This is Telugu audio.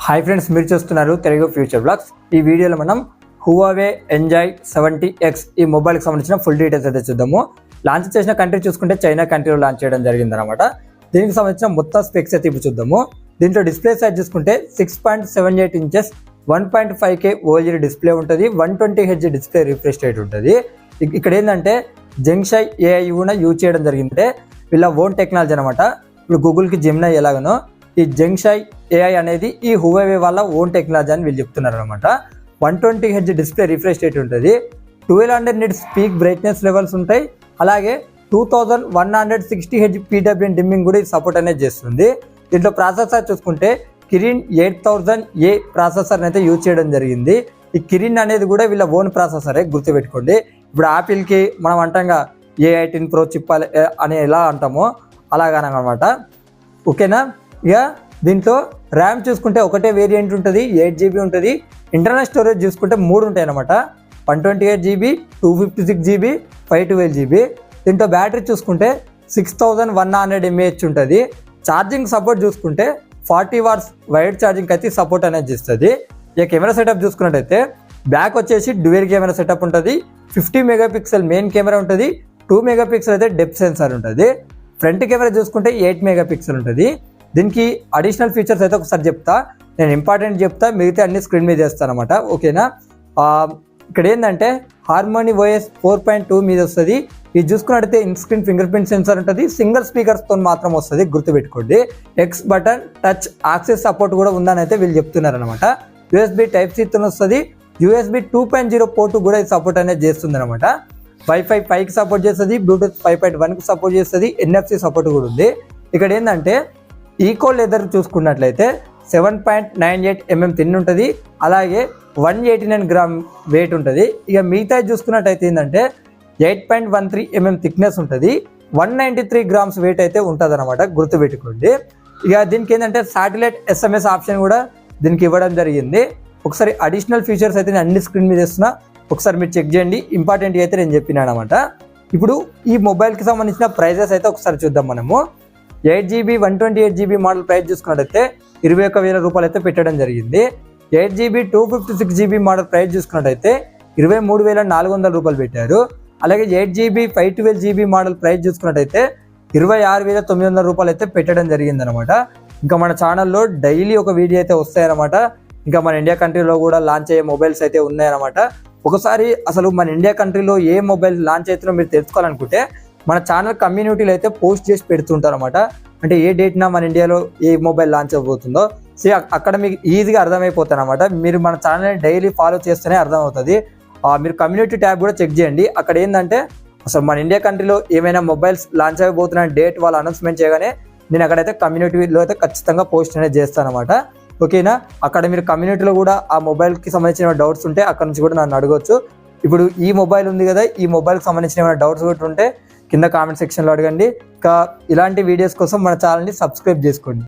హాయ్ ఫ్రెండ్స్, మీరు చూస్తున్నారు తెలుగు ఫ్యూచర్ బ్లాగ్స్. ఈ వీడియోలో మనం హువావే ఎంజాయ్ 70X ఈ మొబైల్కి సంబంధించిన ఫుల్ డీటెయిల్స్ అయితే చూద్దాము. లాంచ్ చేసిన కంట్రీ చూసుకుంటే చైనా కంట్రీలో లాంచ్ చేయడం జరిగిందనమాట. దీనికి సంబంధించిన మొత్తం స్పెక్స్ అయితే ఇప్పుడు చూద్దాము. దీంట్లో డిస్ప్లే సైజ్ చూసుకుంటే 6.78 ఇంచెస్ 1.5K OLED డిస్ప్లే ఉంటుంది. 120Hz డిస్ప్లే రిఫ్రెష్ రేట్ ఉంటుంది. ఇక్కడ ఏంటంటే జెంగ్షై AI కూడా యూజ్ చేయడం జరిగిందంటే వీళ్ళ ఓన్ టెక్నాలజీ అనమాట. ఇప్పుడు గూగుల్కి జెమినై ఎలాగనో ఈ జెంగ్షై AI అనేది ఈ హువావే వాళ్ళ ఓన్ టెక్నాలజీ అని వీళ్ళు చెప్తున్నారు అనమాట. 120Hz డిస్ప్లే రిఫ్రెష్ రేట్ ఉంటుంది. 1200 నిట్స్ పీక్ బ్రైట్నెస్ లెవెల్స్ ఉంటాయి. అలాగే 2160Hz PWM డిమ్మింగ్ కూడా సపోర్ట్ అనేది చేస్తుంది. దీంట్లో ప్రాసెసర్ చూసుకుంటే కిరిన్ 8000A ప్రాసెసర్ అయితే యూజ్ చేయడం జరిగింది. ఈ కిరిన్ అనేది కూడా వీళ్ళ ఓన్ ప్రాసెసరే, గుర్తుపెట్టుకోండి. ఇప్పుడు యాపిల్కి మనం అంటాంగా A18 Pro చిప్ అని ఎలా అంటామో అలాగనమాట. ఓకేనా? ఇక దీంట్లో ర్యామ్ చూసుకుంటే ఒకటే వేరియంట్ ఉంటుంది, 8GB ఉంటుంది. ఇంటర్నల్ స్టోరేజ్ చూసుకుంటే 3 ఉంటాయి అనమాట. 128GB, 256GB, 512GB. దీంట్లో బ్యాటరీ చూసుకుంటే 6100 mAh ఉంటుంది. ఛార్జింగ్ సపోర్ట్ చూసుకుంటే 40 watts వైడ్ ఛార్జింగ్ అయితే సపోర్ట్ అనేది చేస్తుంది. ఇక కెమెరా సెటప్ చూసుకున్నట్టయితే బ్యాక్ వచ్చేసి డ్యూయల్ కెమెరా సెటప్ ఉంటుంది. 50 MP మెయిన్ కెమెరా ఉంటుంది. 2 MP అయితే డెప్త్ సెన్సార్ ఉంటుంది. ఫ్రంట్ కెమెరా చూసుకుంటే 8 MP ఉంటుంది. దీనికి అడిషనల్ ఫీచర్స్ అయితే ఒకసారి చెప్తా, నేను ఇంపార్టెంట్ చెప్తా, మిగతా అన్ని స్క్రీన్ మీద చేస్తాను అనమాట. ఓకేనా? ఇక్కడ ఏంటంటే హార్మోనీ OS 4.2 మీద వస్తుంది. ఇది చూసుకున్నట్టయితే in screen finger print censor ఉంటుంది. సింగిల్ స్పీకర్స్తో మాత్రం వస్తుంది, గుర్తుపెట్టుకోండి. X button touch access support కూడా ఉందని అయితే వీళ్ళు చెప్తున్నారు అనమాట. USB Type-C వస్తుంది. USB 2.0 పోర్టు కూడా ఇది సపోర్ట్ అనేది చేస్తుంది అనమాట. Wi-Fi 5కి సపోర్ట్ చేస్తుంది. బ్లూటూత్ 5.1కి సపోర్ట్ చేస్తుంది. NFC సపోర్ట్ కూడా ఉంది. ఇక్కడ ఏంటంటే ఈకో లెదర్ చూసుకున్నట్లయితే 7.98 mm థిన్ ఉంటుంది. అలాగే 189 గ్రామ్ వెయిట్ ఉంటుంది. ఇక మిగతా చూసుకున్నట్టయితే ఏంటంటే 8.13 mm థిక్నెస్ ఉంటుంది. 193 grams వెయిట్ అయితే ఉంటుంది అనమాట, గుర్తుపెట్టుకోండి. ఇక దీనికి ఏంటంటే శాటిలైట్ SMS ఆప్షన్ కూడా దీనికి ఇవ్వడం జరిగింది. ఒకసారి అడిషనల్ ఫీచర్స్ అయితే నేను అన్ని స్క్రీన్ మీద ఇస్తున్నా, ఒకసారి మీరు చెక్ చేయండి. ఇంపార్టెంట్ అయితే నేను చెప్పినాను అనమాట. ఇప్పుడు ఈ మొబైల్కి సంబంధించిన ప్రైజెస్ అయితే ఒకసారి చూద్దాం మనము. 8GB 128GB మోడల్ ప్రైస్ చూసుకున్నట్టయితే 21,000 రూపాయలు అయితే పెట్టడం జరిగింది. 8GB 256GB మోడల్ ప్రైస్ చూసుకున్నట్టయితే 23,400 రూపాయలు పెట్టారు. అలాగే 8GB 512GB మోడల్ ప్రైస్ చూసుకున్నట్టయితే 26,900 రూపాయలు అయితే పెట్టడం జరిగిందనమాట. ఇంకా మన ఛానల్లో డైలీ ఒక వీడియో అయితే వస్తాయన్నమాట. ఇంకా మన ఇండియా కంట్రీలో కూడా లాంచ్ అయ్యే మొబైల్స్ అయితే ఉన్నాయన్నమాట. ఒకసారి అసలు మన ఇండియా కంట్రీలో ఏ మొబైల్ లాంచ్ అవుతుందో మీరు తెలుసుకోవాలనుకుంటే మన ఛానల్ కమ్యూనిటీలో అయితే పోస్ట్ చేసి పెడుతుంటారు అనమాట. అంటే ఏ డేట్న మన ఇండియాలో ఏ మొబైల్ లాంచ్ అవబోతుందో అక్కడ మీకు ఈజీగా అర్థమైపోతుంది అనమాట. మీరు మన ఛానల్ని డైలీ ఫాలో చేస్తేనే అర్థమవుతుంది. మీరు కమ్యూనిటీ ట్యాబ్ కూడా చెక్ చేయండి. అక్కడ ఏంటంటే అసలు మన ఇండియా కంట్రీలో ఏమైనా మొబైల్స్ లాంచ్ అయిపోతున్న డేట్ వాళ్ళు అనౌన్స్మెంట్ చేయగానే నేను అక్కడైతే కమ్యూనిటీలో అయితే ఖచ్చితంగా పోస్ట్ అనేది చేస్తాను అనమాట. ఓకేనా? అక్కడ మీరు కమ్యూనిటీలో కూడా ఆ మొబైల్కి సంబంధించిన డౌట్స్ ఉంటే అక్కడ నుంచి కూడా నన్ను అడగవచ్చు. ఇప్పుడు ఈ మొబైల్ ఉంది కదా, ఈ మొబైల్కి సంబంధించిన ఏమైనా డౌట్స్ కూడా ఉంటే కింద కామెంట్ సెక్షన్లో అడగండి. ఇంకా ఇలాంటి వీడియోస్ కోసం మన ఛానల్ని సబ్స్క్రైబ్ చేసుకోండి.